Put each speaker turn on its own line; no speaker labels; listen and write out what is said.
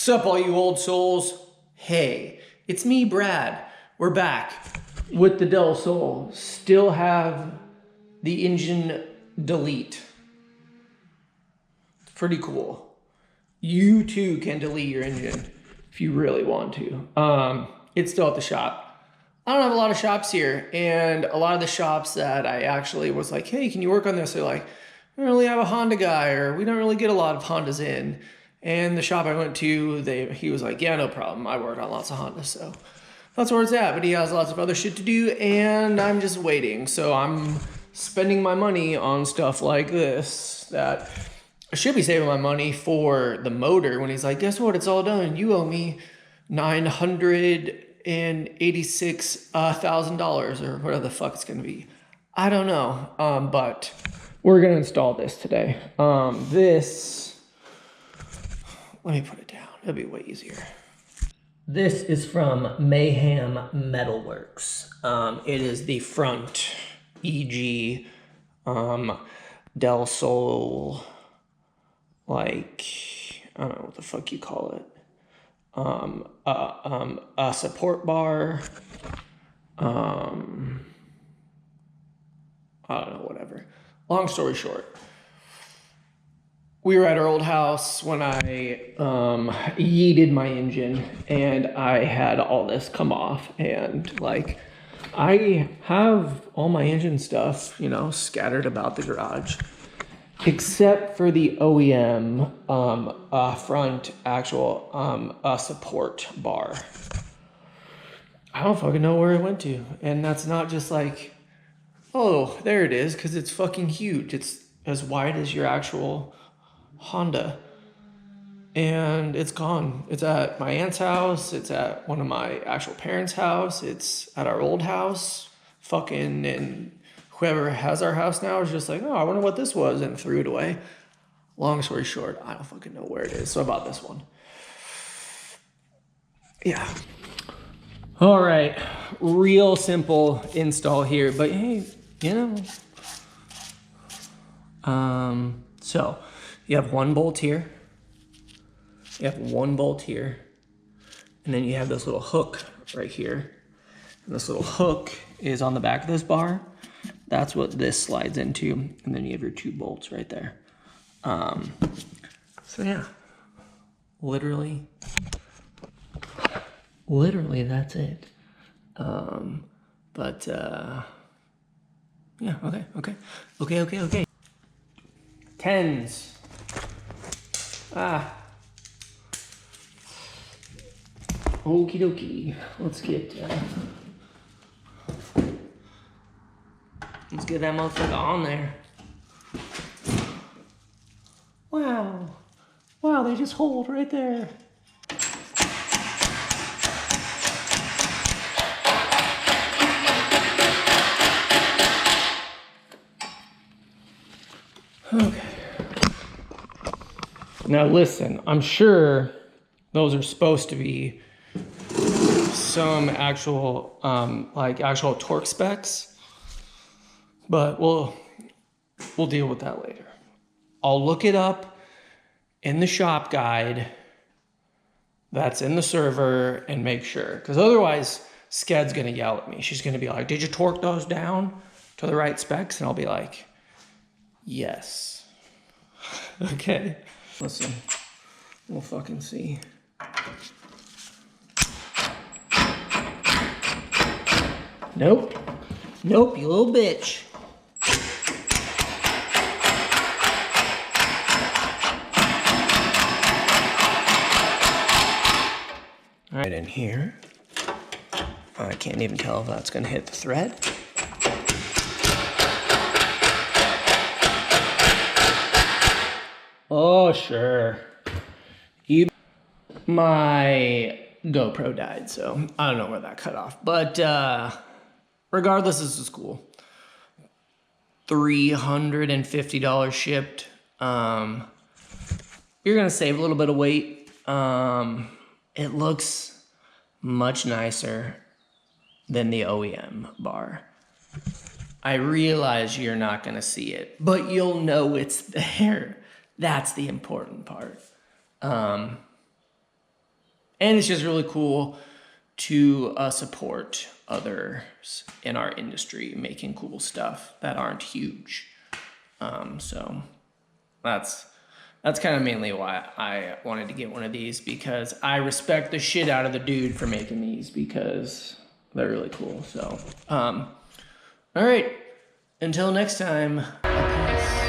Sup all you old souls? Hey, it's me, Brad. We're back with the Del Sol. Still have the engine delete. Pretty cool. You too can delete your engine if you really want to. It's still at the shop. I don't have a lot of shops here, and a lot of the shops that I actually was like, hey, can you work on this? They're like, we don't really have a Honda guy, or we don't really get a lot of Hondas in. And the shop I went to, he was like, yeah, no problem. I work on lots of Hondas, so that's where it's at. But he has lots of other shit to do, and I'm just waiting. So I'm spending my money on stuff like this that I should be saving my money for the motor. When he's like, guess what? It's all done. You owe me $986,000 or whatever the fuck it's gonna be. I don't know, but we're gonna install this today. Let me put it down. It'll be way easier. This is from Mayhem Metal Werkz. It is the front EG Del Sol, like, I don't know what the fuck you call it. A support bar. I don't know, whatever. Long story short. We were at our old house when I yeeted my engine, and I had all this come off, and like I have all my engine stuff, you know, scattered about the garage, except for the OEM front actual support bar. I don't fucking know where it went to, and that's not just like, oh, there it is, because it's fucking huge. It's as wide as your actual Honda, and it's gone. It's at my aunt's house, it's at one of my actual parents' house, it's at our old house, fucking, and whoever has our house now is just like, oh, I wonder what this was, and threw it away. Long story short, I don't fucking know where it is, so I bought this one. Yeah. All right, real simple install here, but hey, you know. So you have one bolt here, you have one bolt here, and then you have this little hook right here. And this little hook is on the back of this bar. That's what this slides into, and then you have your two bolts right there. So yeah, literally that's it. Yeah, okay. Tens. Okie dokie. Let's get that motherfucker on there. Wow, they just hold right there. Okay. Now listen, I'm sure those are supposed to be some actual, actual torque specs, but we'll deal with that later. I'll look it up in the shop guide that's in the server and make sure, because otherwise Sked's gonna yell at me. She's gonna be like, did you torque those down to the right specs? And I'll be like, yes. Okay. Listen, we'll fucking see. Nope, you little bitch. Right in here. I can't even tell if that's gonna hit the thread. Oh, sure. My GoPro died, so I don't know where that cut off. But regardless, this is cool. $350 shipped. You're gonna save a little bit of weight. It looks much nicer than the OEM bar. I realize you're not gonna see it, but you'll know it's there. That's the important part. And it's just really cool to support others in our industry making cool stuff that aren't huge. So that's kind of mainly why I wanted to get one of these, because I respect the shit out of the dude for making these, because they're really cool. So, all right, until next time, peace.